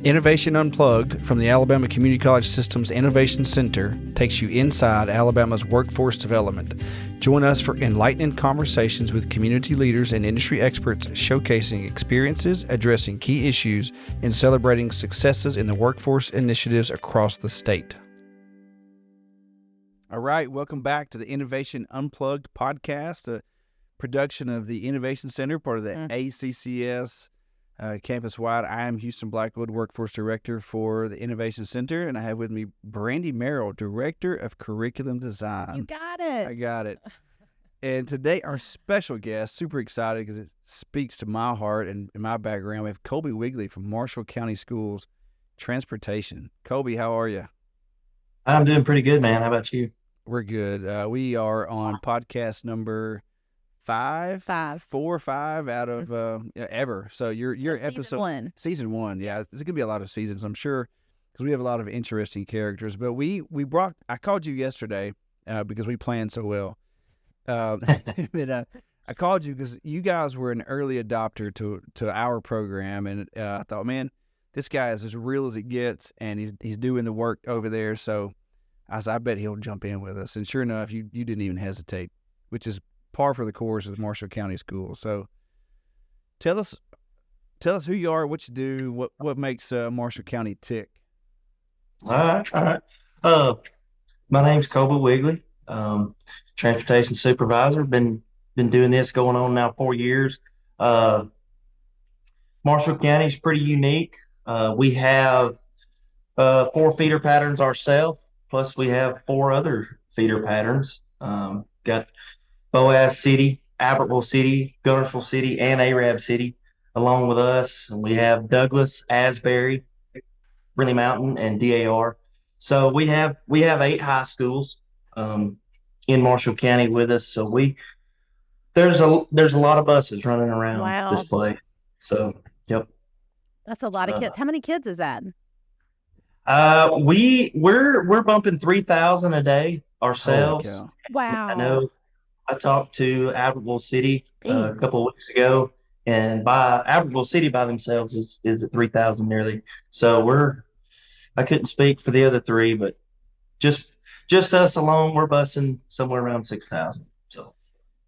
Innovation Unplugged from the Alabama Community College System's Innovation Center takes you inside Alabama's workforce development. Join us for enlightening conversations with community leaders and industry experts showcasing experiences, addressing key issues, and celebrating successes in the workforce initiatives across the state. All right, welcome back to the Innovation Unplugged podcast, a production of the Innovation Center, part of the ACCS campus-wide. I am Houston Blackwood, Workforce Director for the Innovation Center, and I have with me Brandi Merrill, Director of Curriculum Design. You got it. I got it. And today, our special guest, super excited because it speaks to my heart and my background. We have Colby Wigley from Marshall County Schools Transportation. Colby, how are you? I'm doing pretty good, man. How about you? We're good. We are on podcast number five, 4 or 5 out of ever. So your episode season one. Yeah, there's gonna be a lot of seasons, I'm sure, because we have a lot of interesting characters. But I called you yesterday because we planned so well. But, I called you because you guys were an early adopter to our program, and I thought, man, this guy is as real as it gets, and he's doing the work over there. So I said, I bet he'll jump in with us. And sure enough, you didn't even hesitate, which is par for the course of the Marshall County Schools. So tell us who you are, what you do, what makes Marshall County tick. All right. My name's Colby Wigley, transportation supervisor. Been doing this going on now 4 years. Marshall County is pretty unique. We have 4 feeder patterns ourselves, plus we have 4 other feeder patterns. Got Boaz City, Albertville City, Gunnersville City, and Arab City along with us. And we have Douglas, Asbury, Brindley Mountain, and DAR. So we have 8 high schools in Marshall County with us. So there's a lot of buses running around this place. So yep. That's a lot of kids. How many kids is that? We're bumping 3,000 a day ourselves. Wow. I know. I talked to Albertville City a couple of weeks ago, and by Albertville City by themselves is at 3,000 nearly. So I couldn't speak for the other 3, but just us alone, we're busing somewhere around 6,000. So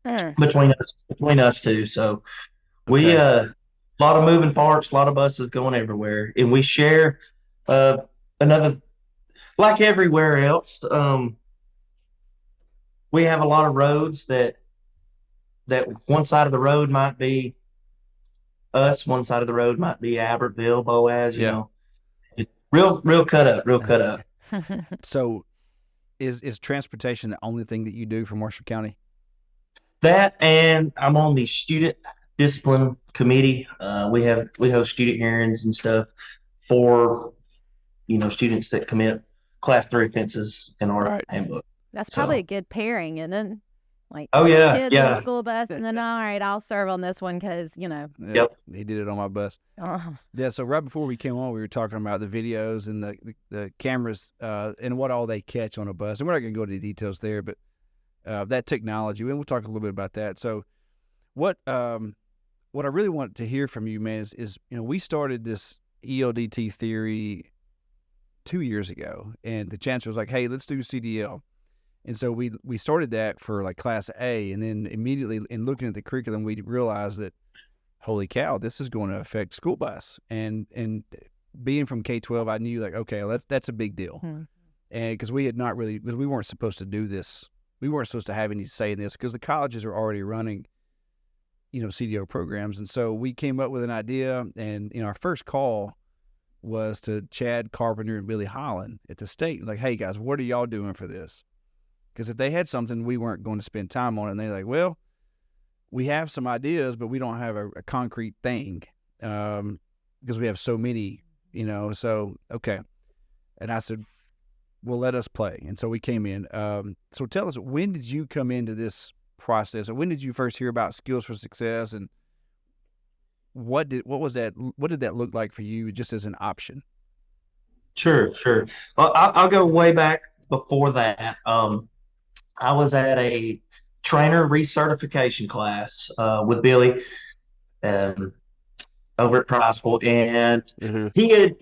between us two, so we a lot of moving parts, a lot of buses going everywhere, and we share another, like everywhere else. We have a lot of roads that one side of the road might be us, one side of the road might be Albertville, Boaz, you know. Real cut up. So is transportation the only thing that you do for Marshall County? That, and I'm on the student discipline committee. We host student hearings and stuff for, students that commit class 3 offenses in our handbook. That's probably a good pairing, and then kids in the school bus, and then all right, I'll serve on this one because Yep, he did it on my bus. Yeah. So right before we came on, we were talking about the videos and the cameras and what all they catch on a bus, and we're not going to go into details there, but that technology, and we'll talk a little bit about that. So what I really want to hear from you, man, is we started this ELDT theory 2 years ago, and the chancellor was like, hey, let's do CDL. And so we started that for like Class A, and then immediately in looking at the curriculum, we realized that, holy cow, this is going to affect school bus. And being from K-12, I knew okay, well, that's a big deal. And because we weren't supposed to do this. We weren't supposed to have any say in this because the colleges are already running, CDO programs. And so we came up with an idea, and our first call was to Chad Carpenter and Billy Holland at the state. Like, hey guys, what are y'all doing for this? Because if they had something, we weren't going to spend time on it. And they're like, well, we have some ideas, but we don't have a concrete thing because we have so many, so, okay. And I said, well, let us play. And so we came in. So tell us, when did you come into this process? Or when did you first hear about Skills for Success? And what did that look like for you just as an option? Sure. Well, I'll go way back before that. I was at a trainer recertification class with Billy over at Priceville, and he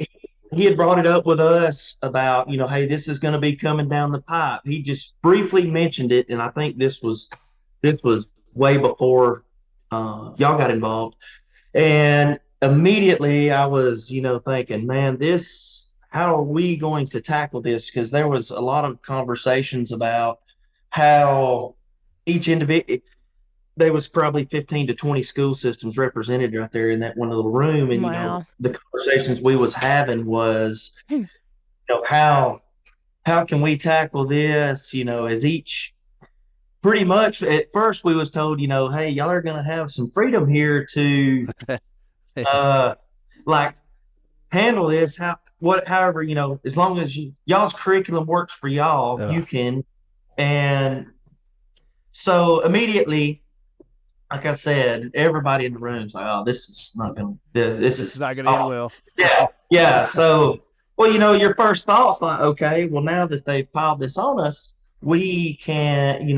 he had brought it up with us about, hey, this is going to be coming down the pipe. He just briefly mentioned it, and I think this was way before y'all got involved. And immediately I was, thinking, man, how are we going to tackle this? Because there was a lot of conversations about how each individual, there was probably 15 to 20 school systems represented right there in that one little room. And, wow. The conversations we was having was, how can we tackle this? As each, pretty much at first we was told, hey, y'all are going to have some freedom here to, like handle this. However, as long as y'all's curriculum works for y'all, you can. And so immediately, like I said, everybody in the room's like, "Oh, this is not gonna. This is not gonna end well." Yeah. So, well, your first thought's like, okay, well, now that they've piled this on us, we can,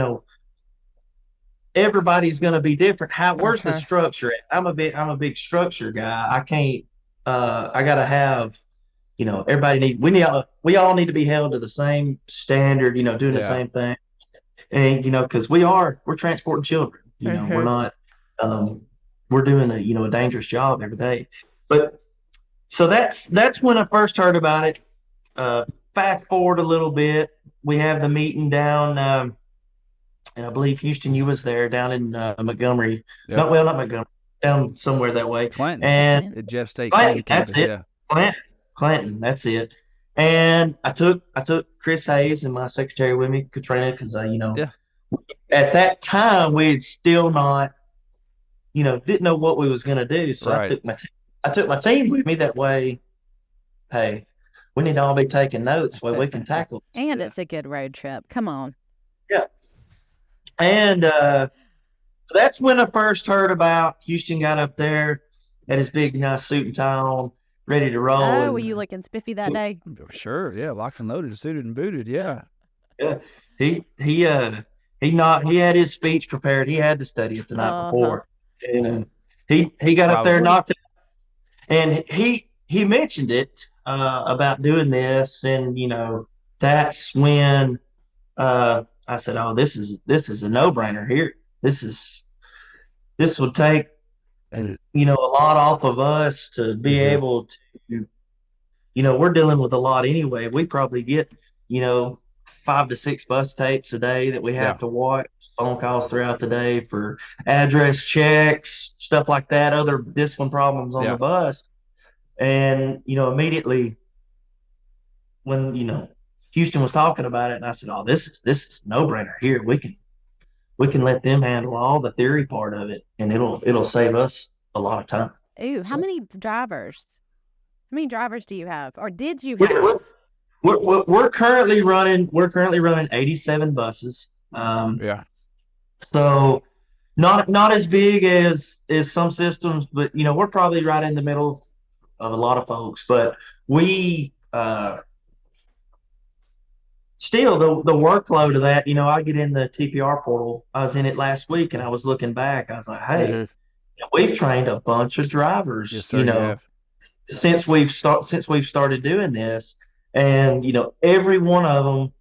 everybody's gonna be different. Where's the structure at? I'm a big structure guy. I can't. I gotta have. We all need to be held to the same standard. Doing the same thing, and because we're transporting children. We're not, we're doing a dangerous job every day. But so that's when I first heard about it. Fast forward a little bit, we have the meeting down, and I believe Houston, you was there down in Montgomery. Yep. Not Montgomery, down somewhere that way. Clinton. And at Jeff State Clinton, campus, that's it. Yeah. Clinton, that's it. And I took Chris Hayes and my secretary with me, Katrina, because at that time we had still not, didn't know what we was going to do. So I took my team with me. That way, hey, we need to all be taking notes where we can tackle. And it's a good road trip. Come on. Yeah. And that's when I first heard about Houston. Got up there, had his big nice suit and tie on, ready to roll. Oh, were you looking spiffy that day? Sure, yeah, locked and loaded, suited and booted, yeah. Yeah, he had his speech prepared. He had to study it the night before, and he got up there and knocked it. And he mentioned it about doing this, and that's when I said, "Oh, this is a no-brainer here. This would take a lot off of us to be able to, we're dealing with a lot anyway. We probably get 5 to 6 bus tapes a day that we have to watch, phone calls throughout the day for address checks, stuff like that, other discipline problems on the bus." And, immediately when, Houston was talking about it, and I said, "Oh, this is a no-brainer here. We can let them handle all the theory part of it, and it'll save us a lot of time." Ooh, how many drivers? How many drivers do you have, or did you have? We're currently running 87 buses. So not as big as some systems, but we're probably right in the middle of a lot of folks. But we still the workload of that. I get in the TPR portal. I was in it last week, and I was looking back. I was like, hey, we've trained a bunch of drivers. Yes, sir, since we've started doing this. And, every one of them,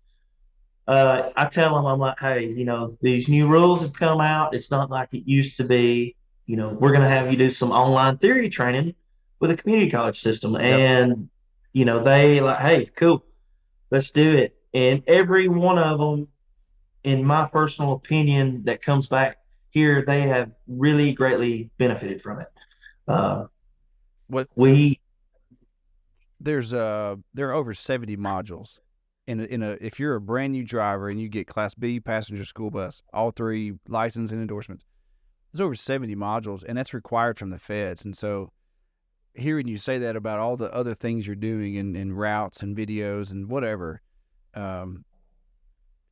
I tell them, I'm like, hey, these new rules have come out. It's not like it used to be. We're going to have you do some online theory training with a community college system. And, they like, hey, cool, let's do it. And every one of them, in my personal opinion, that comes back here, they have really greatly benefited from it. There are over 70 modules if you're a brand new driver and you get Class B passenger school bus, all 3 license and endorsements, there's over 70 modules, and that's required from the feds. And so hearing you say that about all the other things you're doing in routes and videos and whatever,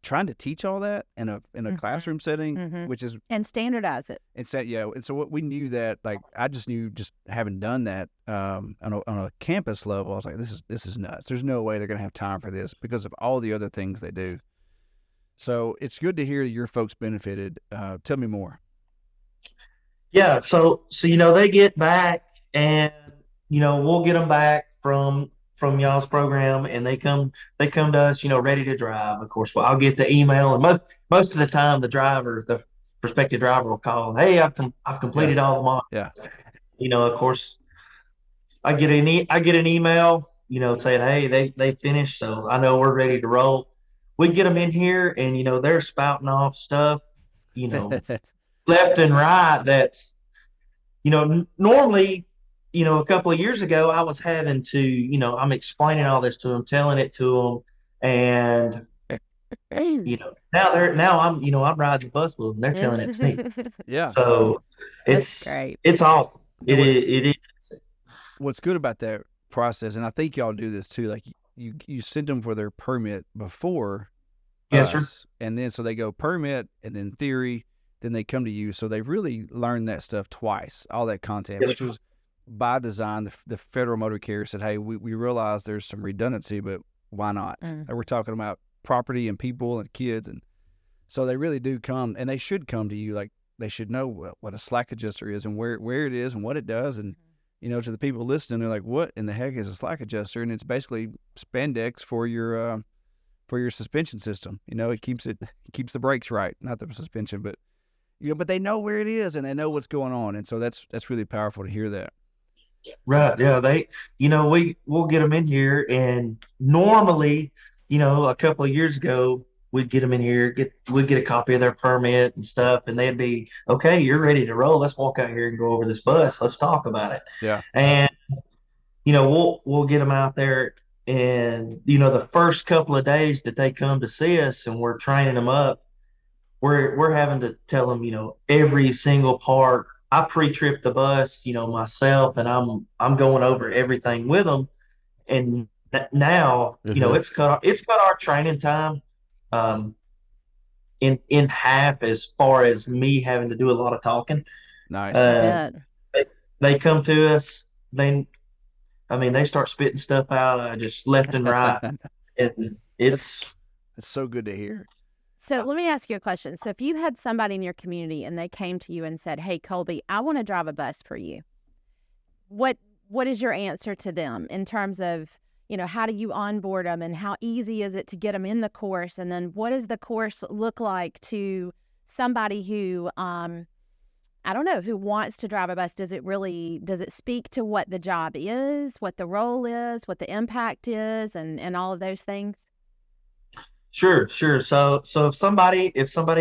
trying to teach all that in a classroom setting, which is and standardize it. And so what we knew that, like, I just knew, just having done that on a campus level, I was like, this is nuts. There's no way they're going to have time for this because of all the other things they do. So it's good to hear your folks benefited. Tell me more. Yeah, so they get back, and we'll get them back from from y'all's program, and they come to us, ready to drive. Of course, well, I'll get the email, and most of the time, the prospective driver will call, "Hey, I've completed all the modules." Yeah. Of course, I get an email, saying, "Hey, they finished, so I know we're ready to roll." We get them in here, and they're spouting off stuff, left and right. That's normally, a couple of years ago, I was having to, I'm explaining all this to them, telling it to them, and now I'm riding the bus with them. They're telling it to me. Yeah. So That's great. It's awesome. It is. What's good about that process, and I think y'all do this too, like you send them for their permit before Yes, us, sir. and then so they go permit and then theory, then they come to you. So they've really learned that stuff twice, all that content, Yes, which sir. was by design. The federal motor carrier said, hey, we realize there's some redundancy, but why not? And we're talking about property and people and kids, and so they really do come, and they should come to you. Like, they should know what a slack adjuster is and where it is and what it does. And to the people listening, they're like, what in the heck is a slack adjuster? And it's basically spandex for your suspension system. It keeps the brakes right, not the suspension, but but they know where it is and they know what's going on. And so that's really powerful to hear that. Right. Yeah. We'll get them in here, and normally, a couple of years ago, we'd get them in here, we'd get a copy of their permit and stuff, and they'd be, okay, you're ready to roll. Let's walk out here and go over this bus. Let's talk about it. Yeah. And, we'll get them out there, and, the first couple of days that they come to see us and we're training them up, we're having to tell them, every single part. I pre-trip the bus, myself, and I'm going over everything with them. And now, it's cut our training time in half, as far as me having to do a lot of talking. Nice. They come to us. They start spitting stuff out just left and right, and it's so good to hear. So let me ask you a question. So if you had somebody in your community and they came to you and said, hey, Colby, I want to drive a bus for you, what is your answer to them in terms of, how do you onboard them, and how easy is it to get them in the course? And then what does the course look like to somebody who, I don't know, who wants to drive a bus? Does it speak to what the job is, what the role is, what the impact is, and all of those things? Sure. So if somebody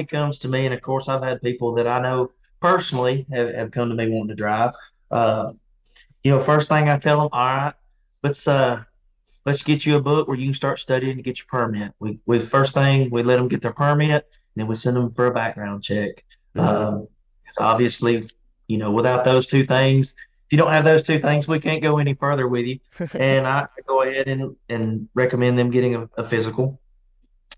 comes to me, and of course I've had people that I know personally have come to me wanting to drive. First thing I tell them, all right, let's get you a book where you can start studying to get your permit. We first thing, we let them get their permit, and then we send them for a background check. So obviously, without those two things, if you don't have those two things, we can't go any further with you. And I go ahead and recommend them getting a physical.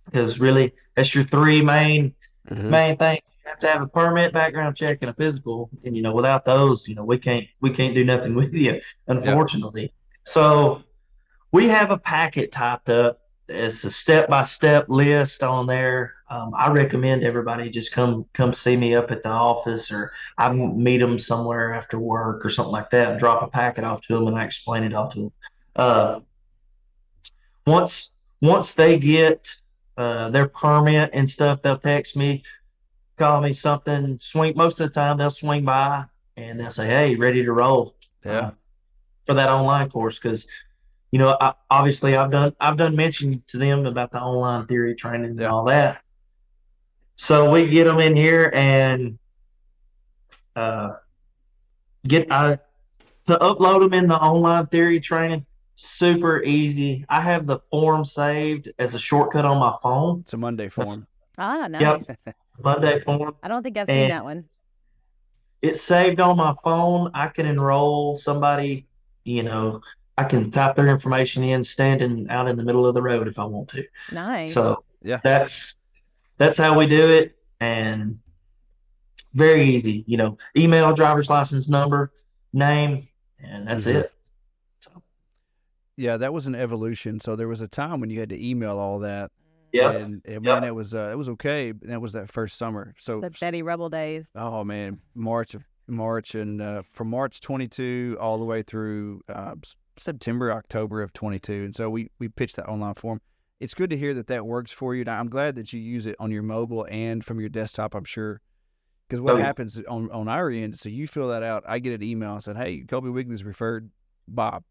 Because really, that's your three main things. You have to have a permit, background check, and a physical. And without those, we can't do nothing with you, unfortunately. Yeah. So we have a packet typed up. It's a step-by-step list on there. I recommend everybody just come see me up at the office, or I meet them somewhere after work or something like that, and drop a packet off to them, and I explain it all to them. Once they get their permit and stuff, they'll text me, call me, something, swing. Most of the time they'll swing by and they'll say, hey, ready to roll for that online course. Because obviously I've done mention to them about the online theory training and all that. So we get them in here, and to upload them in the online theory training, super easy. I have the form saved as a shortcut on my phone. It's a Monday form. Ah, nice. Yep. Monday form. I don't think I've seen that one. It's saved on my phone. I can enroll somebody, I can type their information in standing out in the middle of the road if I want to. Nice. So that's how we do it. And very easy, email, driver's license number, name, and that's it. Yeah, that was an evolution. So there was a time when you had to email all that. Yeah. And man, it was okay. That was that first summer. So the Betty Rebel days. Oh man, March and from March 22 all the way through September, October of 22. And so we pitched that online form. It's good to hear that works for you. Now, I'm glad that you use it on your mobile and from your desktop, I'm sure. Because what happens on our end, so you fill that out, I get an email and said, hey, Colby Wigley's referred Bob.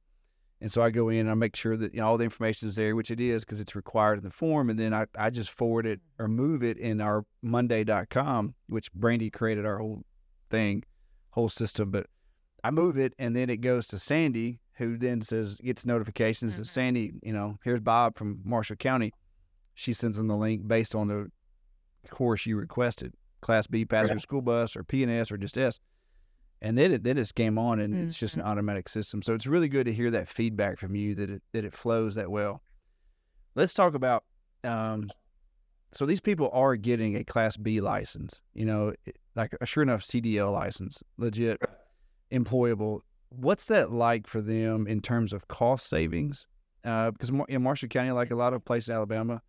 And so I go in and I make sure that all the information is there, which it is because it's required in the form. And then I just forward it or move it in our Monday.com, which Brandi created our whole system. But I move it and then it goes to Sandy, who then gets notifications that Sandy, here's Bob from Marshall County. She sends them the link based on the course you requested. Class B passenger school bus or P&S or just S. And then it's game on and it's just an automatic system. So it's really good to hear that feedback from you that it flows that well. Let's talk about, so these people are getting a Class B license, like a sure enough CDL license, legit, employable. What's that like for them in terms of cost savings? Because in Marshall County, like a lot of places in Alabama,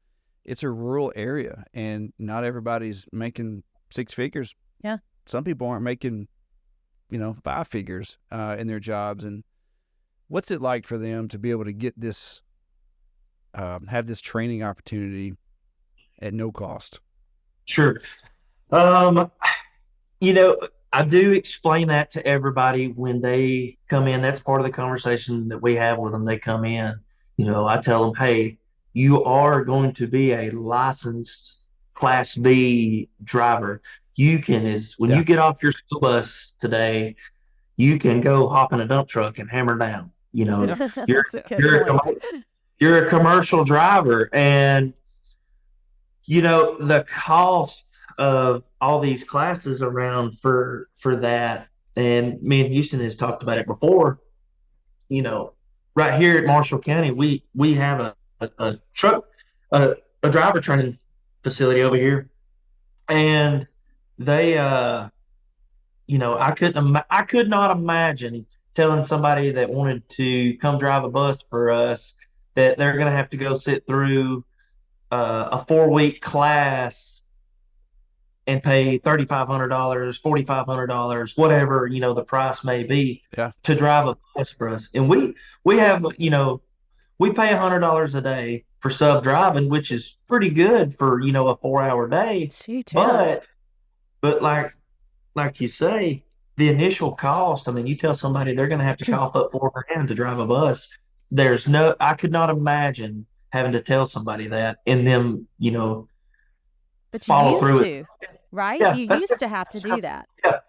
it's a rural area and not everybody's making six figures. Yeah. Some people aren't making, 5 figures in their jobs. And what's it like for them to be able to get this, have this training opportunity at no cost? Sure. I do explain that to everybody when they come in. That's part of the conversation that we have with them. They come in, I tell them, hey, you are going to be a licensed Class B driver. You can, you get off your school bus today, you can go hop in a dump truck and hammer down. You're a commercial driver, and the cost of all these classes around for that. And me and Houston has talked about it before. Right here at Marshall County, we have a driver training facility over here, and they I could not imagine telling somebody that wanted to come drive a bus for us that they're going to have to go sit through a 4-week class and pay $3,500, $4,500, whatever the price may be, to drive a bus for us. And we have we pay $100 a day for sub driving, which is pretty good for a 4-hour day. But like you say, the initial cost. I mean, you tell somebody they're going to have to cough up $4,000 to drive a bus. I could not imagine having to tell somebody that and them, but follow you through used it. to, right? Yeah, you used to have to do that. Yeah.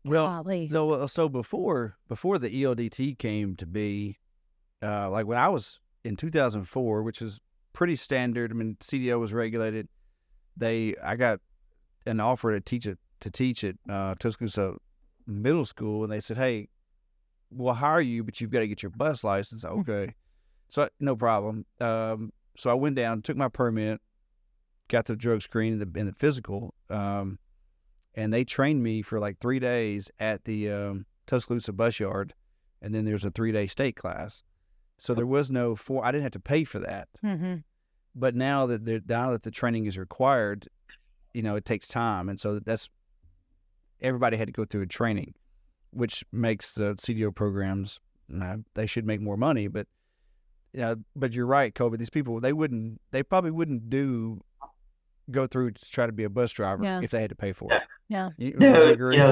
Well, no, so before the ELDT came to be, like when I was in 2004, which is pretty standard. I mean, CDO was regulated. I got an offer to teach at Tuscaloosa Middle School, and they said, "Hey, we'll hire you, but you've got to get your bus license." Okay, so no problem. So I went down, took my permit, got the drug screen and the physical, and they trained me for like 3 days at the Tuscaloosa bus yard, and then there's a 3-day state class. So there was no I didn't have to pay for that. Mm-hmm. But now that the training is required, it takes time, and so everybody had to go through a training, which makes the CDO programs they should make more money. But but you're right, Colby. These people they probably wouldn't go through to try to be a bus driver if they had to pay for it. Yeah. You agree?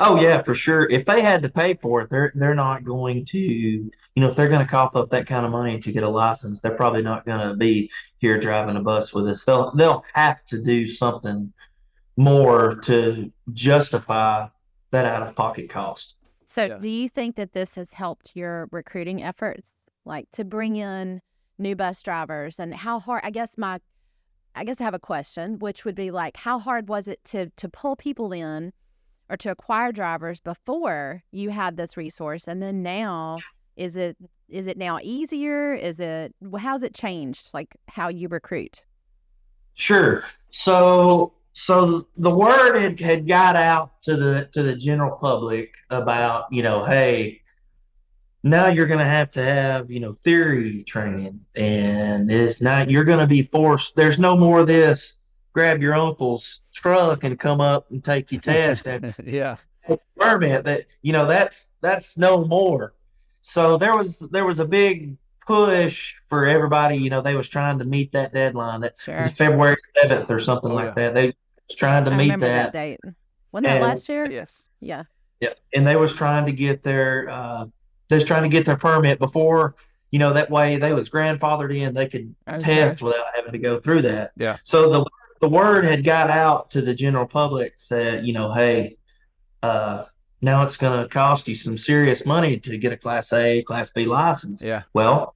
Oh yeah, for sure. If they had to pay for it, they're not going to, if they're going to cough up that kind of money to get a license, they're probably not going to be here driving a bus with us. They'll have to do something more to justify that out-of-pocket cost. So do you think that this has helped your recruiting efforts, like to bring in new bus drivers? And how hard, I guess I have a question, which would be like, how hard was it to pull people in or to acquire drivers before you had this resource? And then now, is it now easier? How's it changed, like how you recruit? Sure. So the word had got out to the general public about, hey, now you're going to have, theory training, and it's not, you're going to be forced. There's no more of this, grab your uncle's truck and come up and take your test. Yeah. Permit that, that's no more. So there was a big push for everybody. They was trying to meet that deadline. That was Sure. February 7th or something Oh, like yeah. that. They was trying to I meet remember that that. date. Wasn't that And last year? Yes. Yeah. yeah, and they was trying to get they was trying to get their permit before, that way they was grandfathered in. They could Oh, test sure. without having to go through that. Yeah. So the word had got out to the general public, said, hey, now it's going to cost you some serious money to get a Class A, Class B license. Yeah. Well,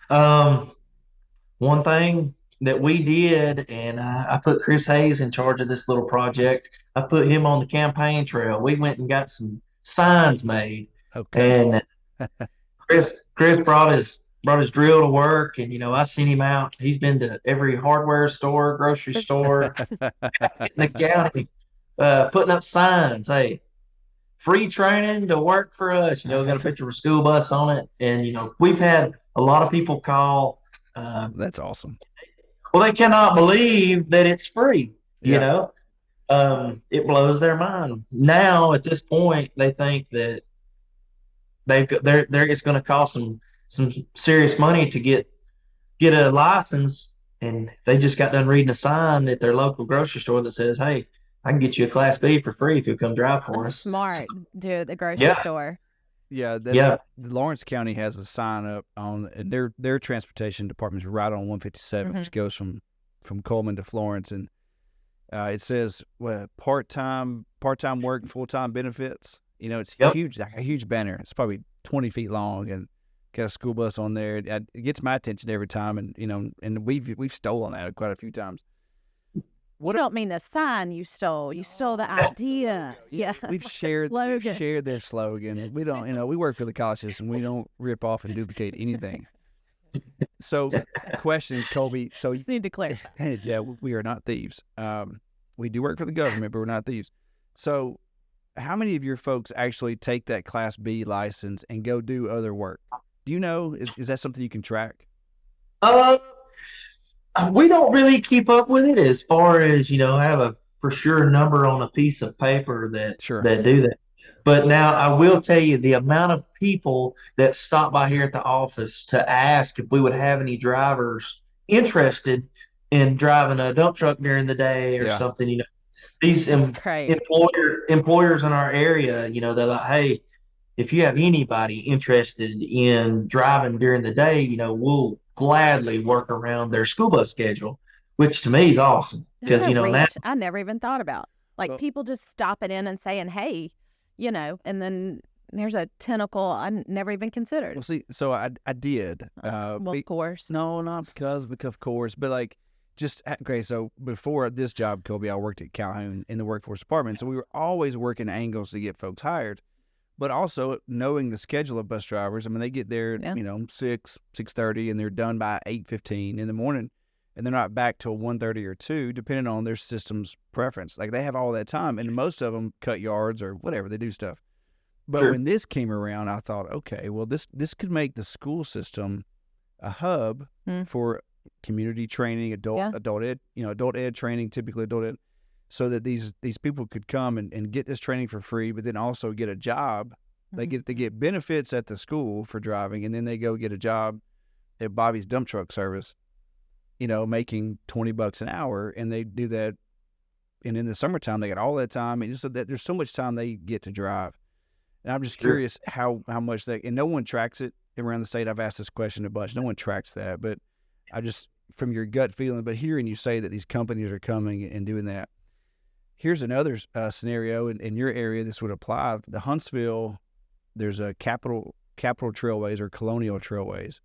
one thing that we did, and I put Chris Hayes in charge of this little project. I put him on the campaign trail. We went and got some signs made, Okay. and Chris brought his drill to work, and I sent him out. He's been to every hardware store, grocery store in the county, putting up signs. Hey, free training to work for us. Got a picture of a school bus on it, and we've had a lot of people call. That's awesome. Well, they cannot believe that it's free. Yeah. It blows their mind. Now, at this point, they think that it's going to cost them some serious money to get a license, and they just got done reading a sign at their local grocery store that says, "Hey, I can get you a Class B for free if you come drive for That's us." smart, dude, at the grocery Yeah. store. Yeah, Yeah. Lawrence County has a sign up on, and their transportation department is right on 157, which goes from Coleman to Florence, and it says part-time work, full-time benefits. It's huge, like a huge banner. It's probably 20 feet long, and got a school bus on there. It gets my attention every time, and and we've stolen that quite a few times. You don't mean the sign you stole. You stole the idea. Yeah. We've shared their slogan. We don't, we work for the college system. We don't rip off and duplicate anything. So, question, Colby. So, Just need to clarify. Yeah, we are not thieves. We do work for the government, but we're not thieves. So, how many of your folks actually take that Class B license and go do other work? Do you know? Is that something you can track? We don't really keep up with it as far as, have a for sure number on a piece of paper that do that. But now I will tell you the amount of people that stop by here at the office to ask if we would have any drivers interested in driving a dump truck during the day or something. These employers in our area, they're like, hey, if you have anybody interested in driving during the day, we'll gladly work around their school bus schedule, which to me is awesome because now I never even thought about people just stopping in and saying, hey, and then there's a tentacle I never even considered. Well, see, so I did. Well, of course. No, not because of course, but okay. So before this job, Colby, I worked at Calhoun in the workforce department, so we were always working angles to get folks hired. But also knowing the schedule of bus drivers, I mean, they get there, 6:30, and they're done by 8:15 in the morning, and they're not back till 1:30 or 2, depending on their system's preference. Like, they have all that time, and most of them cut yards or whatever, they do stuff. But when this came around, I thought, okay, well, this could make the school system a hub for community training, adult ed training, typically adult ed, so that these people could come and get this training for free, but then also get a job. They get benefits at the school for driving, and then they go get a job at Bobby's dump truck service, making $20 an hour, and they do that. And in the summertime, they got all that time, and just so that there's so much time they get to drive. And I'm just curious how much and no one tracks it around the state. I've asked this question a bunch. No one tracks that, but I just, from your gut feeling, but hearing you say that these companies are coming and doing that. Here's another scenario in your area. This would apply. The Huntsville, there's a Capital Trailways or Colonial Trailways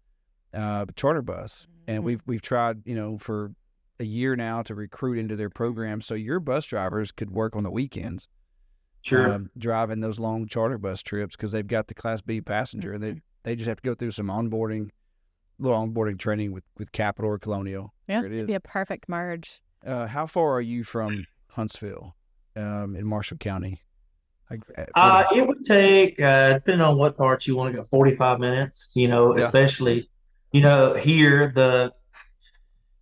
charter bus, and we've tried, for a year now to recruit into their program. So your bus drivers could work on the weekends, driving those long charter bus trips because they've got the Class B passenger, and they just have to go through some little onboarding training with Capital or Colonial. Yeah, it'd be a perfect merge. Uh, How far are you from Huntsville, in Marshall County? It would take, depending on what parts you want to go, 45 minutes, especially, here, the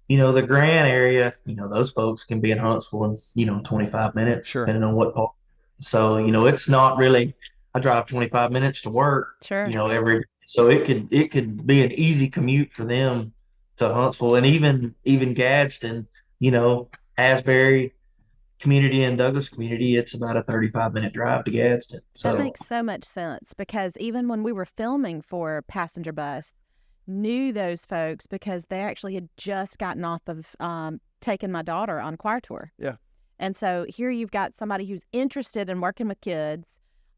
Grand area, those folks can be in Huntsville in, 25 minutes, depending on what part. So, it's not really, I drive 25 minutes to work, Sure. So it could be an easy commute for them to Huntsville, and even Gadsden, Asbury community and Douglas community, it's about a 35-minute drive to Gadsden. That So makes so much sense, because even when we were filming for Passenger Bus, knew those folks because they actually had just gotten off of taking my daughter on choir tour. Yeah. And so here you've got somebody who's interested in working with kids,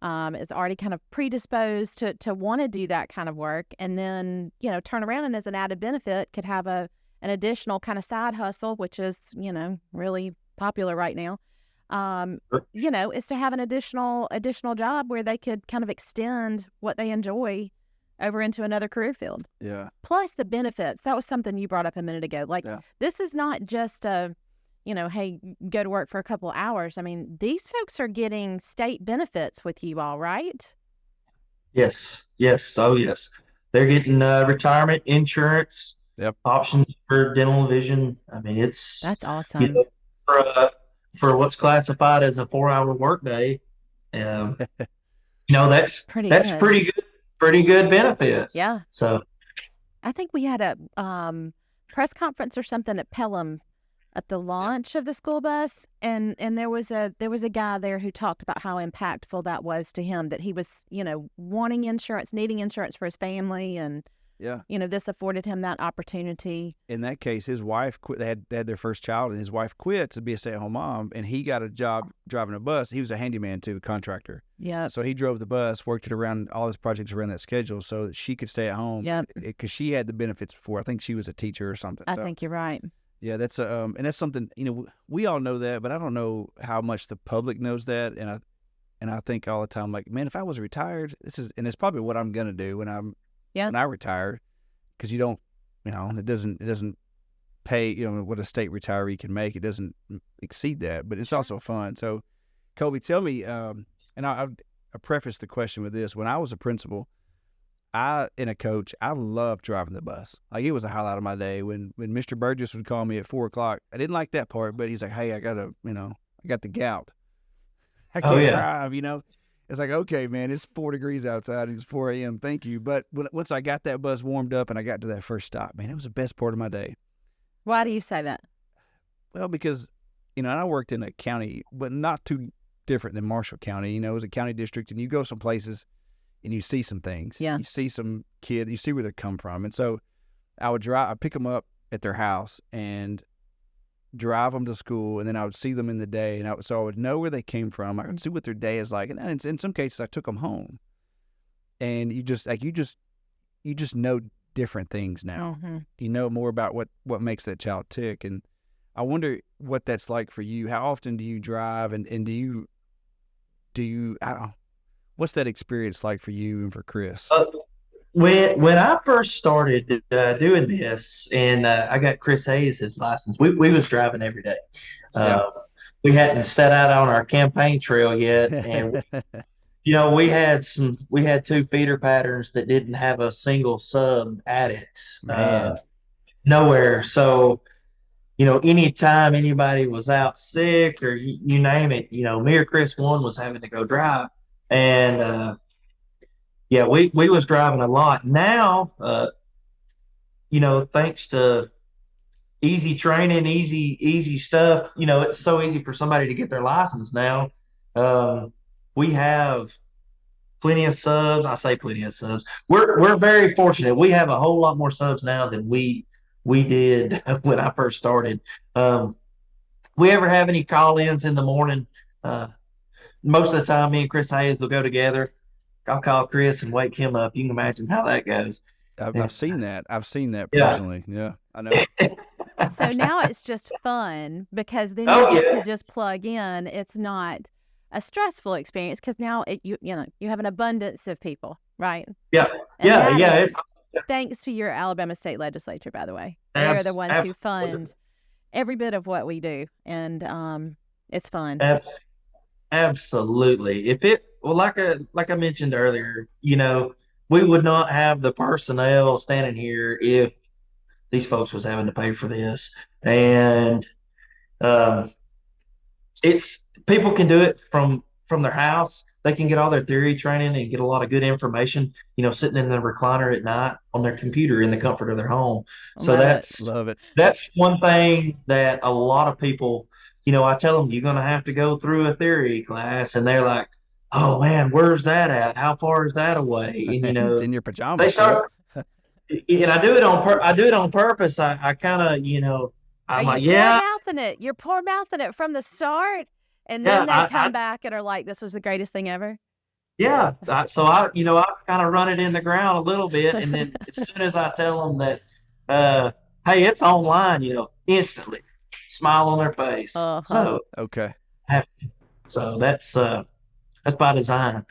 is already kind of predisposed to want to do that kind of work, and then, turn around and as an added benefit could have an additional kind of side hustle, which is, really popular right now. Is to have an additional job where they could kind of extend what they enjoy over into another career field. Yeah. Plus the benefits. That was something you brought up a minute ago. This is not just a, hey, go to work for a couple of hours. I mean, these folks are getting state benefits with you all, right? yes. Oh, yes. They're getting retirement insurance, Yep. options for dental and vision. I mean, That's awesome. For what's classified as a 4-hour workday, that's pretty good. Pretty good benefits. Yeah. So I think we had a press conference or something at Pelham at the launch of the school bus, and there was a guy there who talked about how impactful that was to him, that he was, wanting insurance, needing insurance for his family, and yeah, this afforded him that opportunity. In that case, his wife quit. They had their first child, and his wife quit to be a stay-at-home mom, and he got a job driving a bus. He was a handyman too, a contractor. Yeah. So he drove the bus, worked it around all his projects around that schedule, so that she could stay at home. Yeah. Because she had the benefits before. I think she was a teacher or something. I think you're right. Yeah, that's and that's something, we all know that, but I don't know how much the public knows that, and I think all the time, like, man, if I was retired, it's probably what I'm gonna do when I retire, because you don't, it doesn't pay, what a state retiree can make. It doesn't exceed that, but it's also fun. So, Colby, tell me, and I preface the question with this: when I was a principal, and a coach, I loved driving the bus. Like, it was a highlight of my day when Mr. Burgess would call me at 4:00. I didn't like that part, but he's like, "Hey, I got the gout. I can't drive." It's like, okay, man, it's 4 degrees outside and it's 4 a.m. Thank you. But once I got that bus warmed up and I got to that first stop, man, it was the best part of my day. Why do you say that? Well, because I worked in a county, but not too different than Marshall County. It was a county district, and you go some places and you see some things. Yeah. You see some kids, you see where they come from. And so I'd pick them up at their house and drive them to school, and then I would see them in the day, and so I would know where they came from. I would see what their day is like, and in some cases I took them home. And you just know different things now. Mm-hmm. You know more about what makes that child tick, and I wonder what that's like for you. How often do you drive, and do you I don't know, what's that experience like for you and for Chris? When I first started doing this, and I got Chris Hayes his license, we was driving every day. We hadn't set out on our campaign trail yet, and we had 2 feeder patterns that didn't have a single sub at it, nowhere. So anytime anybody was out sick or you name it, me or Chris one was having to go drive, and we was driving a lot. Now, thanks to easy training, easy stuff, it's so easy for somebody to get their license now. We have plenty of subs. I say plenty of subs. We're very fortunate. We have a whole lot more subs now than we did when I first started. We ever have any call-ins in the morning? Most of the time, me and Chris Hayes will go together. I'll call Chris and wake him up. You can imagine how that goes. I've seen that. I've seen that personally. Yeah, I know. So now it's just fun, because then you get to just plug in. It's not a stressful experience, because now you have an abundance of people, right? Yeah, and thanks to your Alabama state legislature, by the way. They're the ones who fund every bit of what we do, and it's fun. Absolutely. Like I mentioned earlier, we would not have the personnel standing here if these folks was having to pay for this. And it's people can do it from their house. they can get all their theory training and get a lot of good information, sitting in the recliner at night on their computer in the comfort of their home. So Love it. that's one thing that a lot of people, I tell them, you're going to have to go through a theory class, and they're like, oh man, where's that at? How far is that away? And It's in your pajamas. they start, and I do it on purpose. I kind of, I'm like, yeah. You're poor mouthing it from the start, and then they come back and are like, "This was the greatest thing ever." Yeah. So I kind of run it in the ground a little bit, and then as soon as I tell them that, hey, it's online, instantly smile on their face. So okay. So that's by design.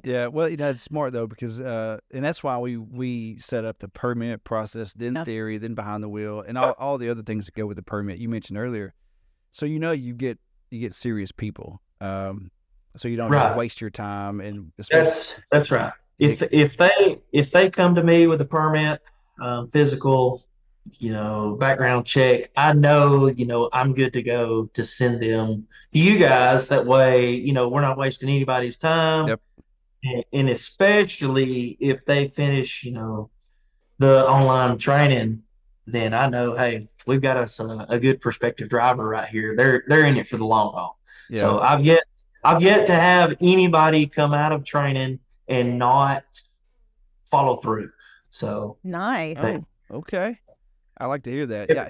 Yeah, well, it's smart though, because and that's why we set up the permit process, then theory, then behind the wheel, and all the other things that go with the permit you mentioned earlier. So you get serious people, so you don't have to waste your time. And that's right. If they come to me with a permit, physical, background check, I know, I'm good to go to send them to you guys. That way, we're not wasting anybody's time. Yep. And especially if they finish, the online training, then I know, hey, we've got us a good prospective driver right here. They're in it for the long haul. Yeah. So I've yet to have anybody come out of training and not follow through. So nice. Okay. I like to hear that. Yeah.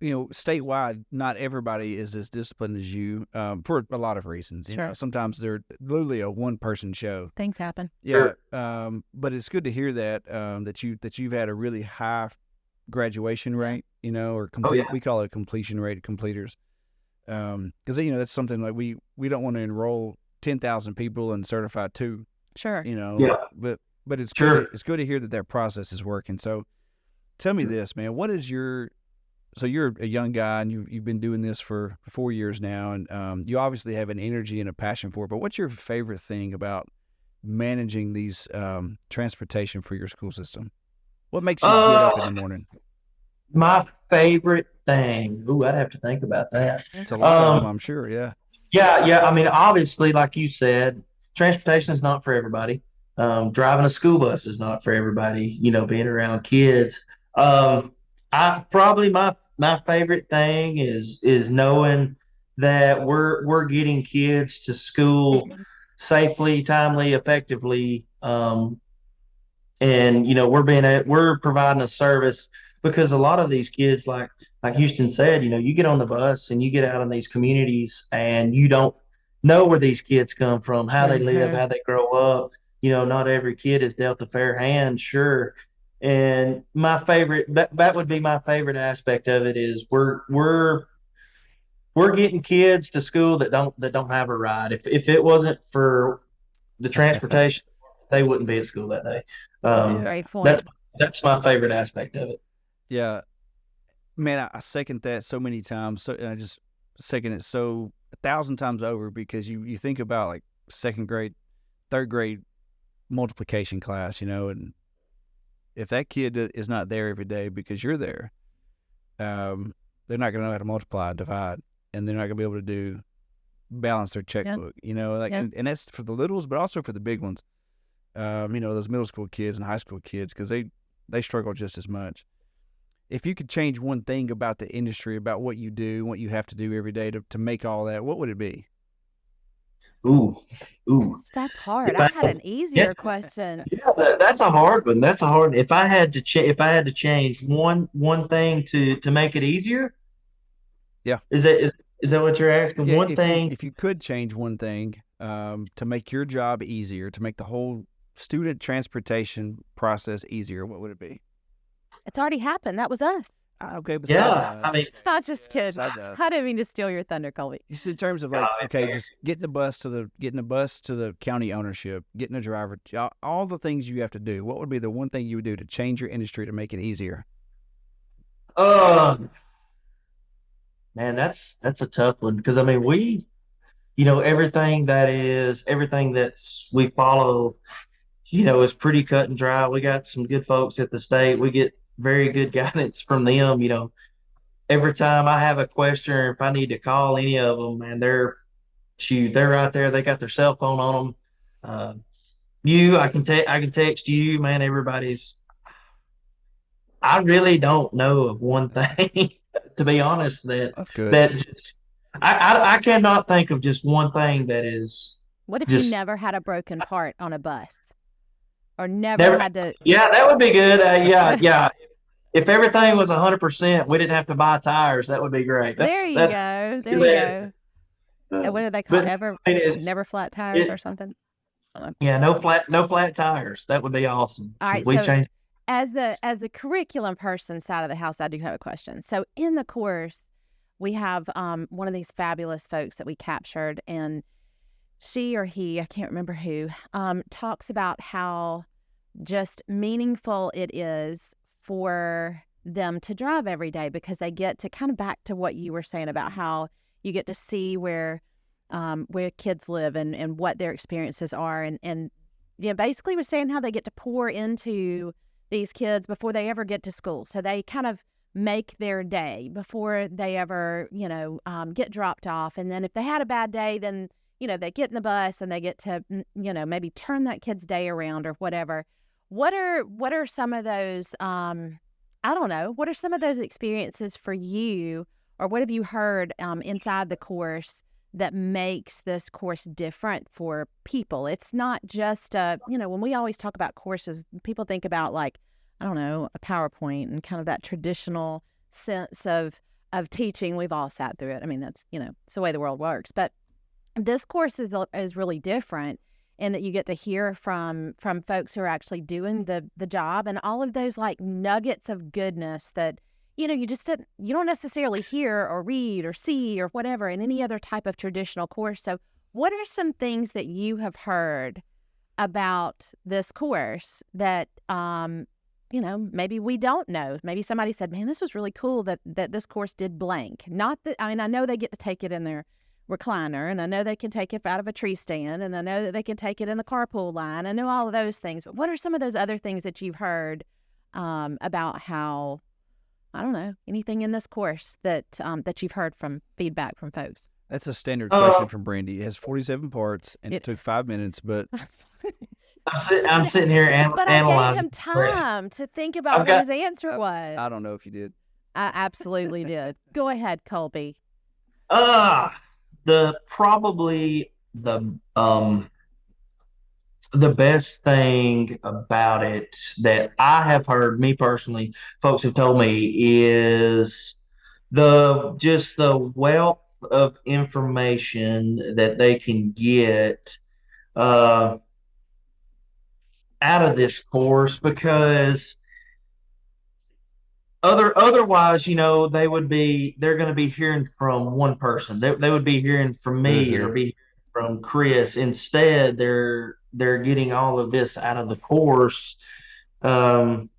Statewide, not everybody is as disciplined as you, for a lot of reasons. You know, sometimes they're literally a one-person show. Things happen. Yeah. Sure. But it's good to hear that that you've had a really high graduation rate. Or complete. We call it a completion rate of completers. Because that's something like we don't want to enroll 10,000 people and certify 2. Sure. But it's good. It's good to hear that process is working. So. Tell me this, man. What is so you're a young guy and you've been doing this for 4 years now, and you obviously have an energy and a passion for it, but what's your favorite thing about managing these transportation for your school system? What makes you get up in the morning? My favorite thing. Ooh, I'd have to think about that. It's a lot of them, I'm sure, yeah. Yeah. I mean, obviously, like you said, transportation is not for everybody. Driving a school bus is not for everybody, being around kids. I probably my favorite thing is knowing that we're getting kids to school safely, timely, effectively, and we're providing a service, because a lot of these kids, like Houston said, you get on the bus and you get out in these communities and you don't know where these kids come from, how they live, how they grow up. Not every kid is dealt a fair hand, sure. And my favorite, that would be my favorite aspect of it, is we're getting kids to school that don't have a ride. If it wasn't for the transportation, they wouldn't be at school that day. Great point. That's my favorite aspect of it. Yeah, man, I second that so many times. So, and I just second it 1,000 times over, because you think about like second grade, third grade multiplication class, and if that kid is not there every day because you're there, they're not going to know how to multiply and divide, and they're not going to be able to balance their checkbook. And that's for the littles, but also for the big ones. Those middle school kids and high school kids, because they struggle just as much. If you could change one thing about the industry, about what you do, what you have to do every day to make all that, what would it be? Ooh. That's hard. I had an easier question. Yeah, that's a hard one. That's a hard one. If I had to change one thing to make it easier. Yeah. Is that what you're asking? Yeah, if you could change one thing to make your job easier, to make the whole student transportation process easier, what would it be? It's already happened. That was us. Okay, I'm just kidding. I didn't mean to steal your thunder, Colby. Just in terms of just getting the bus to the county ownership, getting a driver, all the things you have to do. What would be the one thing you would do to change your industry to make it easier? Man, that's a tough one, because I mean, we, everything that's we follow, is pretty cut and dry. We got some good folks at the state. We get very good guidance from them. Every time I have a question, or if I need to call any of them, and they're shoot, they're right there. They got their cell phone on them. I can text you, man. I really don't know of one thing, to be honest, That's good. that just, I cannot think of just one thing that is What if just you never had a broken part on a bus, or never had to? yeah, that would be good. Yeah. If everything was 100%, we didn't have to buy tires. That would be great. There you go. There you go. And what do they call it? Never flat tires or something? Yeah, no flat tires. That would be awesome. All right. We So changed. as the curriculum person side of the house, I do have a question. So in the course, we have one of these fabulous folks that we captured, and she or he, I can't remember who, talks about how just meaningful it is for them to drive every day, because they get to kind of back to what you were saying about how you get to see where kids live and what their experiences are. And basically was saying how they get to pour into these kids before they ever get to school. So they kind of make their day before they ever, get dropped off. And then if they had a bad day, then, they get in the bus and they get to, maybe turn that kid's day around or whatever. What are some of those, I don't know, what are some of those experiences for you, or what have you heard inside the course that makes this course different for people? It's not just, when we always talk about courses, people think about like, I don't know, a PowerPoint and kind of that traditional sense of teaching. We've all sat through it. I mean, that's, it's the way the world works. But this course is really different in that you get to hear from folks who are actually doing the job, and all of those like nuggets of goodness that, you don't necessarily hear or read or see or whatever in any other type of traditional course. So what are some things that you have heard about this course that, maybe we don't know? Maybe somebody said, man, this was really cool that this course did blank. Not that, I know they get to take it in their recliner, and I know they can take it out of a tree stand, and I know that they can take it in the carpool line. I know all of those things. But what are some of those other things that you've heard about how, I don't know, anything in this course that you've heard from feedback from folks? That's a standard question from Brandi. It has 47 parts, and it took 5 minutes, but I'm sitting here analyzing. But I gave him time to think about what his answer was. I don't know if you did. I absolutely did. Go ahead, Colby. Probably the best thing about it that I have heard, me personally, folks have told me, is the wealth of information that they can get out of this course, because otherwise, they're going to be hearing from one person. They would be hearing from me or be from Chris. Instead, they're getting all of this out of the course, and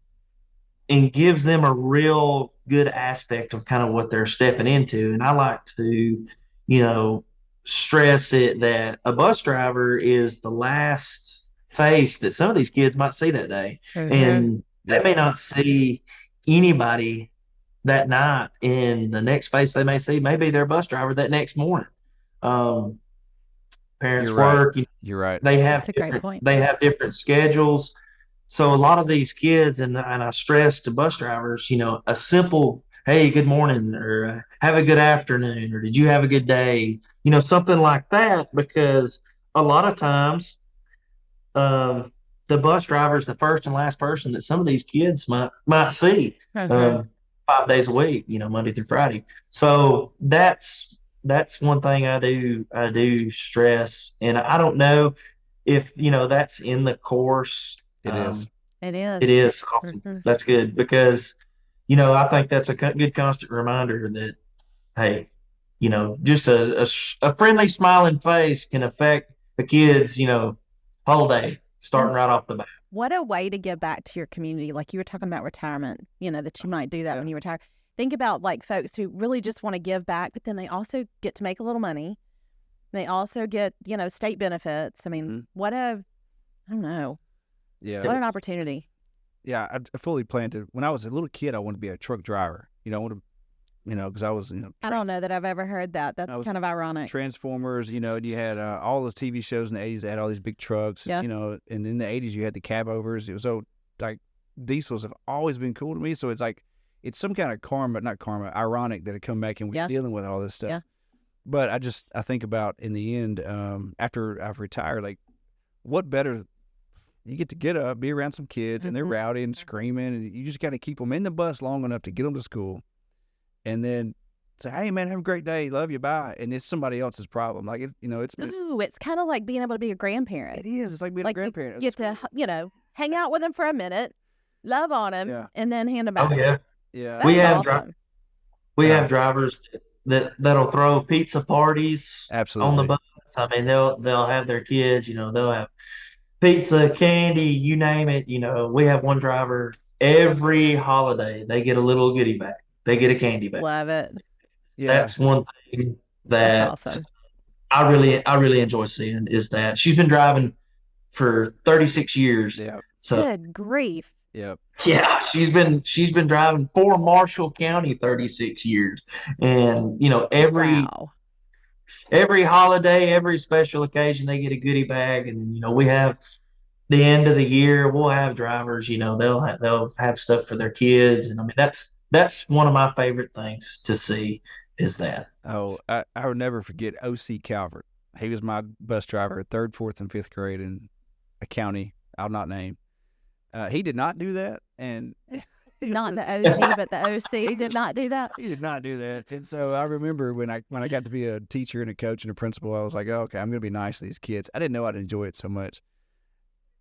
gives them a real good aspect of kind of what they're stepping into. And I like to, stress it that a bus driver is the last face that some of these kids might see that day. Mm-hmm. And they may not see anybody that night, and the next face they may see may be their bus driver that next morning. Parents work. You're right. They have different schedules. So a lot of these kids, and I stress to bus drivers, a simple, hey, good morning, or have a good afternoon, or did you have a good day? Something like that, because a lot of times the bus driver is the first and last person that some of these kids might see 5 days a week, Monday through Friday. So that's one thing I do stress, and I don't know if that's in the course. It is. It is. It is awesome. Mm-hmm. That's good, because I think that's a good constant reminder that, hey, just a friendly smiling face can affect the kids whole day, starting right off the bat. What a way to give back to your community. Like you were talking about retirement, that you might do that when you retire. Think about like folks who really just want to give back, but then they also get to make a little money. They also get, state benefits. I mean, what I don't know. Yeah. What an opportunity. Yeah. I fully planned to, when I was a little kid, I wanted to be a truck driver. I wanted to because I was, I don't know that I've ever heard that. That's kind of ironic. Transformers, you had all those TV shows in the 80s that had all these big trucks, Yeah. and in the 80s you had the cab overs. It was so, like, diesels have always been cool to me. So it's like, it's some kind of ironic that it come back and we're dealing with all this stuff. Yeah. But I think about in the end, after I've retired, like, what better, you get up, be around some kids, and they're rowdy and screaming, and you just got to keep them in the bus long enough to get them to school. And then say, hey, man, have a great day. Love you. Bye. And it's somebody else's problem. Like, it's kind of like being able to be a grandparent. It is. It's like being a grandparent. You get to, hang out with them for a minute, love on them, and then hand them back. Oh, yeah. Yeah. We have drivers that'll throw pizza parties on the bus. I mean, they'll have their kids, they'll have pizza, candy, you name it. We have one driver every holiday, they get a little goodie bag. They get a candy bag. Love it. Yeah. That's one thing that awesome. I really enjoy seeing is that she's been driving for 36 years. Yeah. So good grief. Yep. Yeah, she's been driving for Marshall County 36 years. And, every holiday, every special occasion, they get a goodie bag. And then, we have the end of the year, we'll have drivers, they'll have stuff for their kids. And I mean, that's one of my favorite things to see is that. Oh, I will never forget O.C. Calvert. He was my bus driver, 3rd, 4th, and 5th grade in a county I'll not name. He did not do that. And not the OG, but the OC did not do that. He did not do that. And so I remember when I got to be a teacher and a coach and a principal, I was like, oh, okay, I'm going to be nice to these kids. I didn't know I'd enjoy it so much.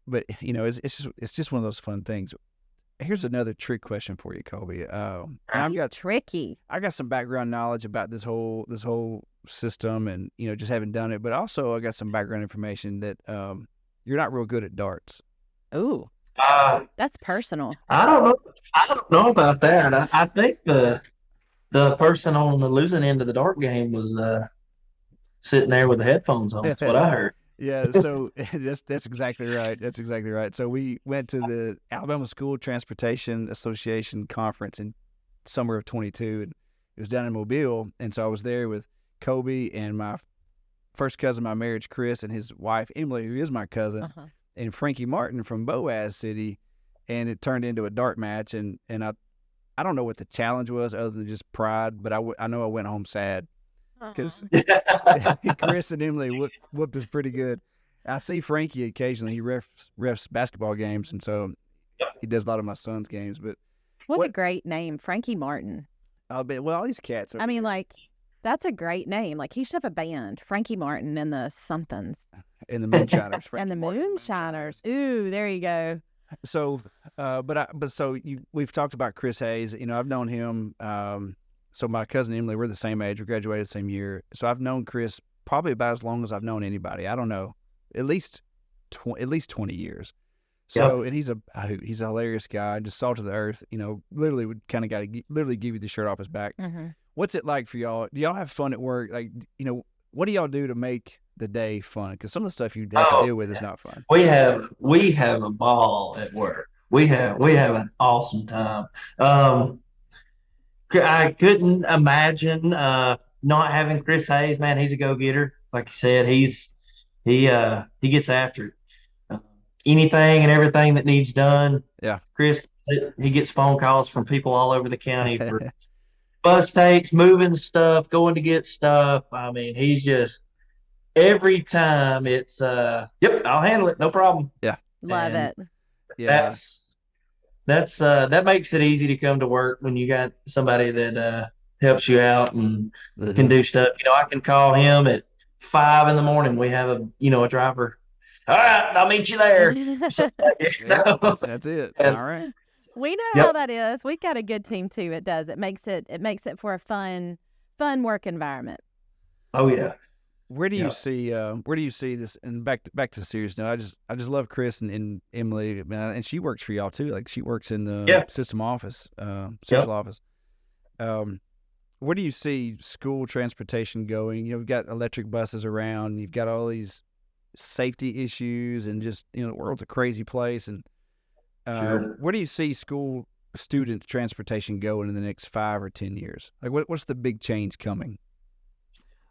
But, it's just one of those fun things. Here's another trick question for you, Colby. Tricky. I got some background knowledge about this whole system, and just having done it. But also, I got some background information that you're not real good at darts. Ooh, that's personal. I don't know about that. I think the person on the losing end of the dart game was sitting there with the headphones on. That's what I heard. Yeah, so that's exactly right. That's exactly right. So we went to the Alabama School Transportation Association conference in summer of 22, and it was down in Mobile. And so I was there with Colby and my first cousin, my marriage, Chris, and his wife, Emily, who is my cousin, and Frankie Martin from Boaz City. And it turned into a dart match. And I don't know what the challenge was other than just pride, but I know I went home sad. Because Chris and Emily whooped us pretty good. I see Frankie occasionally. He refs basketball games, and so he does a lot of my son's games. But what a great name, Frankie Martin. All these cats. I mean, like, that's a great name. Like, he should have a band, Frankie Martin and the somethings. And the Moonshiners. And the Moonshiners. Ooh, there you go. So, we've talked about Chris Hayes. I've known him. So my cousin Emily, we're the same age. We graduated the same year. So I've known Chris probably about as long as I've known anybody. I don't know, at least 20 years. So, and he's a hilarious guy, just salt of the earth. Literally would kind of literally give you the shirt off his back. Mm-hmm. What's it like for y'all? Do y'all have fun at work? Like, what do y'all do to make the day fun? Because some of the stuff you have to deal with is not fun. We have a ball at work. We have an awesome time. I couldn't imagine not having Chris Hayes. Man, he's a go-getter. Like you said, he gets after it. Anything and everything that needs done. Yeah, Chris, he gets phone calls from people all over the county for bus takes, moving stuff, going to get stuff. I mean, he's just every time it's yep, I'll handle it, no problem. Yeah, love it. Yeah. That makes it easy to come to work when you got somebody that helps you out and can do stuff. I can call him at 5 a.m. We have a driver. All right, I'll meet you there. That's it. And, all right. We know how that is. We've got a good team too. It does. It makes it for a fun work environment. Oh yeah. Where do you see this? And back to serious note, I just love Chris and Emily, man, and she works for y'all too. Like, she works in the system office, central office. Where do you see school transportation going? We've got electric buses around. You've got all these safety issues, and just the world's a crazy place. And Sure. Where do you see school student transportation going in the next 5 or 10 years? Like, what's the big change coming?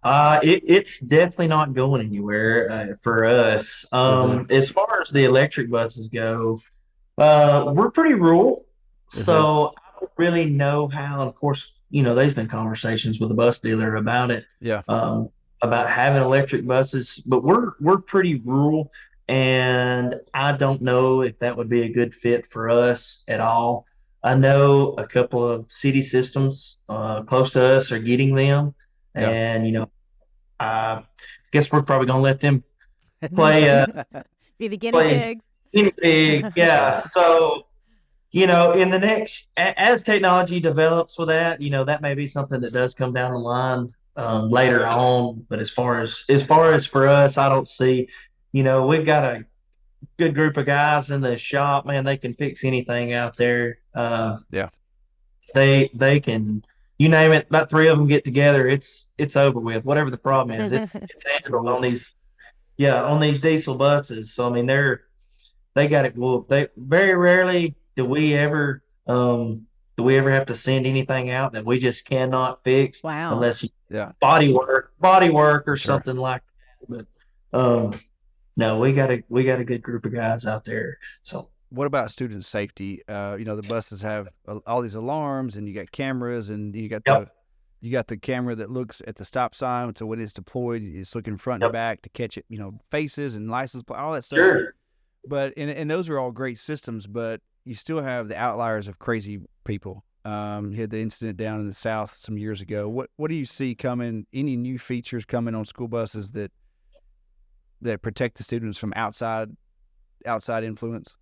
It's definitely not going anywhere for us. As far as the electric buses go, we're pretty rural, so I don't really know how. Of course, there's been conversations with the bus dealer about it, Yeah. About having electric buses, but we're pretty rural, and I don't know if that would be a good fit for us at all. I know a couple of city systems close to us are getting them, Yeah. and I guess we're probably gonna let them play be the guinea pigs. Guinea pig, yeah. So in the next, as technology develops with that, that may be something that does come down the line later on. But as far as for us, I don't see. We've got a good group of guys in the shop. Man, they can fix anything out there. Yeah. They can. You name it, about three of them get together, it's over with. Whatever the problem is, it's handled on these diesel buses. So I mean, they got it whooped. They very rarely do we ever have to send anything out that we just cannot fix. Wow. Unless body work or something like that. But no, we got a good group of guys out there. So what about student safety? The buses have all these alarms, and you got cameras, and you got the camera that looks at the stop sign. So when it's deployed, it's looking front and back to catch it. Faces and license plate, all that stuff. Sure. But and those are all great systems, but you still have the outliers of crazy people. You had the incident down in the South some years ago. What do you see coming? Any new features coming on school buses that protect the students from outside influence?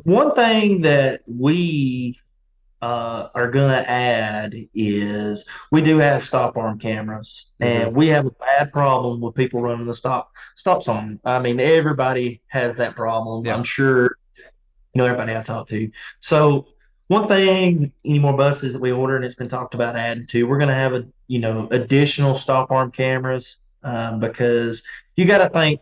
One thing that we are going to add is we do have stop arm cameras, and we have a bad problem with people running the stop sign. I mean, everybody has that problem. Yeah. I'm sure everybody I talk to. So one thing, any more buses that we order, and it's been talked about adding to, we're going to have additional stop arm cameras because you got to think.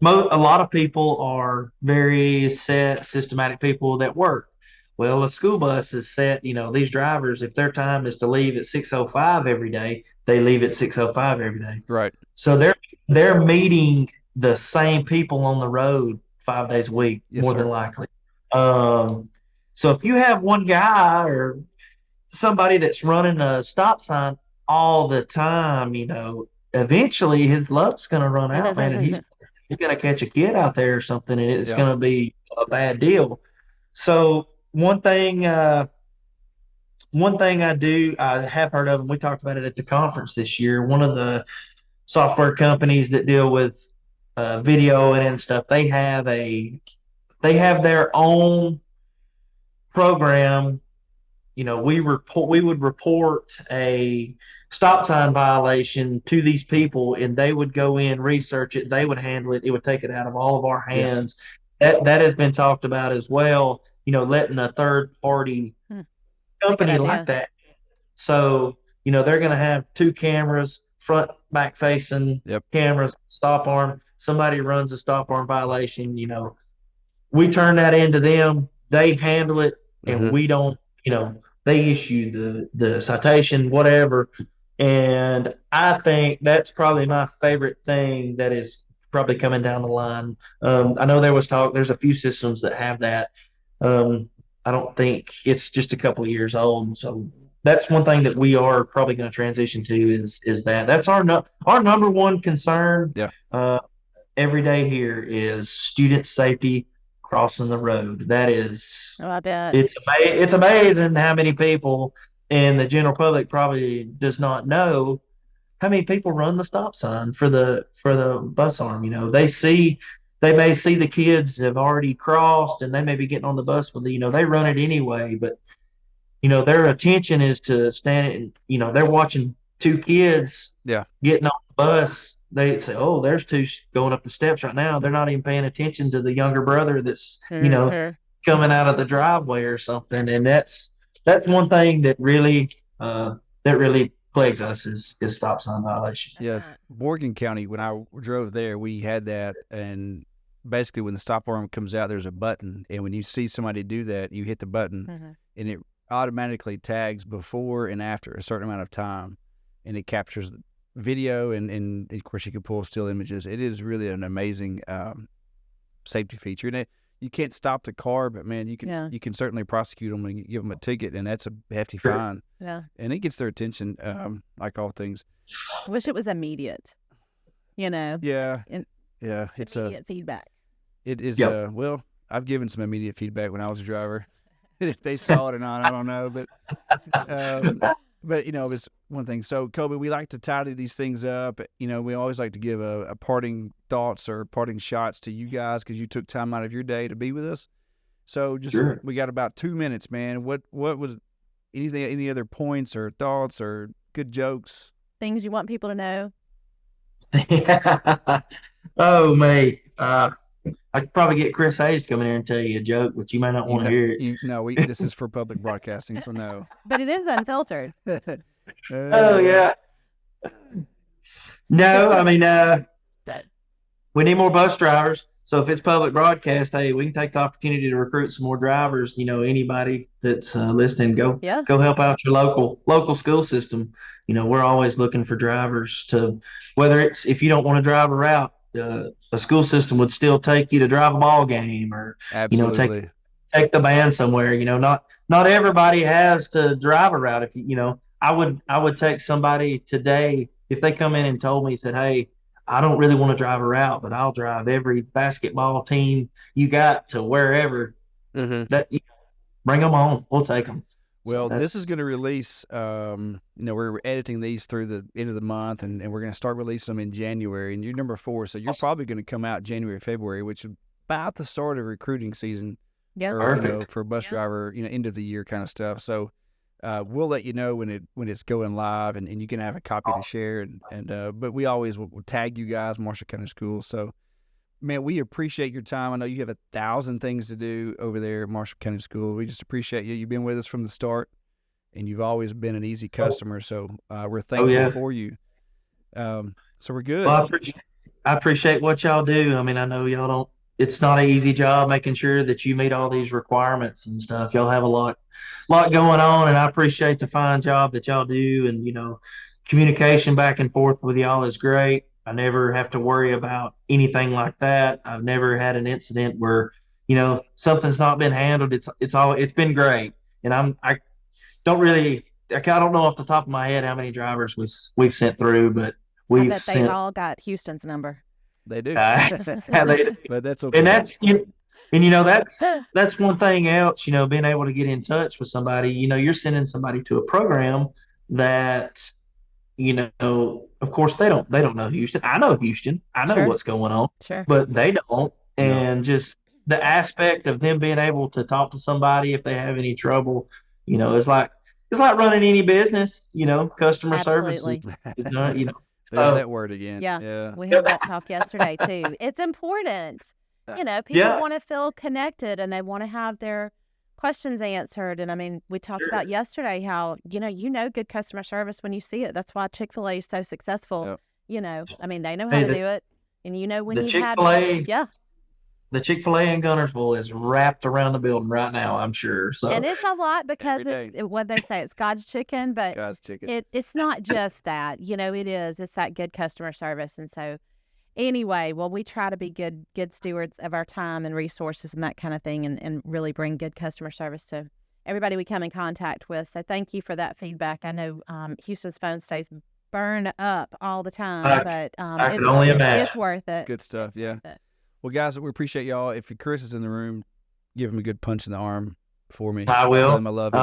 A lot of people are very systematic people that work. Well, a school bus is set, these drivers, if their time is to leave at 6:05 every day, they leave at 6:05 every day. Right. So they're meeting the same people on the road 5 days a week, more than likely. So if you have one guy or somebody that's running a stop sign all the time, eventually his luck's going to run out, man, and he's going to catch a kid out there or something, and it's going to be a bad deal. So one thing I have heard of, and we talked about it at the conference this year, one of the software companies that deal with video and stuff, they have their own program. We would report a stop sign violation to these people, and they would go in, research it, they would handle it. It would take it out of all of our hands. Yes. That has been talked about as well, letting a third party company like that. So, they're going to have 2 cameras, front, back facing cameras, stop arm. Somebody runs a stop arm violation, we turn that into them, they handle it, and we don't, they issue the citation, whatever. And I think that's probably my favorite thing that is probably coming down the line. I know there was talk, there's a few systems that have that. I don't think it's just a couple of years old. So that's one thing that we are probably going to transition to is that. That's our number one concern every day here is student safety crossing the road. That is, I bet. It's amazing how many people, and the general public probably does not know how many people run the stop sign for the bus arm. They may see the kids have already crossed, and they may be getting on the bus with they run it anyway, but their attention is to stand. They're watching 2 kids getting on the bus. They say, "Oh, there's 2 going up the steps right now." They're not even paying attention to the younger brother that's coming out of the driveway or something. And that's one thing that really plagues us is stop sign violation. Yeah, Morgan County. When I drove there, we had that, and basically when the stop alarm comes out, there's a button, and when you see somebody do that, you hit the button, and it automatically tags before and after a certain amount of time, and it captures video, and of course you can pull still images. It is really an amazing safety feature, and you can't stop the car, but man, you can certainly prosecute them and give them a ticket, and that's a hefty fine. Yeah, and it gets their attention, like all things. I wish it was immediate. Yeah, it's immediate feedback. It is. Well, I've given some immediate feedback when I was a driver. If they saw it or not, I don't know, but it's one thing. So, Colby, we like to tidy these things up. We always like to give a parting thoughts or parting shots to you guys because you took time out of your day to be with us. So, we got about 2 minutes, man. What was any other points or thoughts or good jokes? Things you want people to know? Oh, mate. I could probably get Chris Hayes to come in here and tell you a joke, but you might not want to hear it. This is for public broadcasting, so no. But it is unfiltered. Oh, yeah. No, I mean, we need more bus drivers. So if it's public broadcast, hey, we can take the opportunity to recruit some more drivers. Anybody that's listening, go help out your local school system. We're always looking for drivers whether it's if you don't want to drive a route, a school system would still take you to drive a ball game or absolutely take the band somewhere. Not everybody has to drive a route. If I would take somebody today if they come in and told me, said, hey, I don't really want to drive a route, but I'll drive every basketball team you got to wherever. That bring them on, we'll take them. Well, this is going to release, we're editing these through the end of the month, and we're going to start releasing them in January. And you're number 4, so you're probably going to come out January, February, which is about the start of recruiting season. Yeah, for a bus driver, end of the year kind of stuff. So we'll let you know when it's going live, and you can have a copy to share. But we always will tag you guys, Marshall County Schools. So, man, we appreciate your time. I know you have 1,000 things to do over there at Marshall County School. We just appreciate you. You've been with us from the start, and you've always been an easy customer. So we're thankful for you. So we're good. Well, I appreciate what y'all do. I mean, I know y'all don't. It's not an easy job making sure that you meet all these requirements and stuff. Y'all have a lot going on, and I appreciate the fine job that y'all do. And communication back and forth with y'all is great. I never have to worry about anything like that. I've never had an incident where, something's not been handled. It's been great. And I don't know off the top of my head how many drivers we've sent through, but I bet they've all got Houston's number. They do. They do. But that's okay. And that's one thing else, being able to get in touch with somebody. You're sending somebody to a program that, of course they don't know Houston. I know Houston. I know what's going on. Sure. But they don't. And just the aspect of them being able to talk to somebody if they have any trouble, it's like running any business, customer service. There's that word again. Yeah. We had that talk yesterday too. It's important. People want to feel connected and they want to have their questions answered. And I mean, we talked about yesterday how, good customer service when you see it. That's why Chick-fil-A is so successful. Yep. I mean, they know how to do it. And when the you Chick-fil-A, have the Chick-fil-A in Gunnersville is wrapped around the building right now, I'm sure. So and it's a lot because it's what they say, it's God's chicken, but it's not just that, it's that good customer service. And so anyway, we try to be good stewards of our time and resources and that kind of thing, and really bring good customer service to everybody we come in contact with. So thank you for that feedback. I know Houston's phone stays burned up all the time, but I can only imagine. It's worth it. It's good stuff, yeah. Well, guys, we appreciate y'all. If Chris is in the room, give him a good punch in the arm for me. I will. Tell him I love him.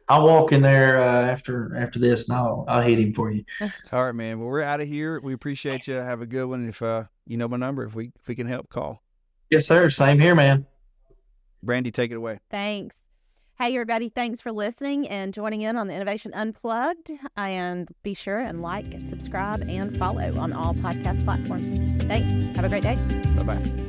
I'll walk in there after this, and I'll hit him for you. All right, man. Well, we're out of here. We appreciate you. Have a good one. If you know my number, if we can help, call. Yes, sir. Same here, man. Brandi, take it away. Thanks. Hey, everybody. Thanks for listening and joining in on the Innovation Unplugged. And be sure and like, subscribe, and follow on all podcast platforms. Thanks. Have a great day. Bye-bye.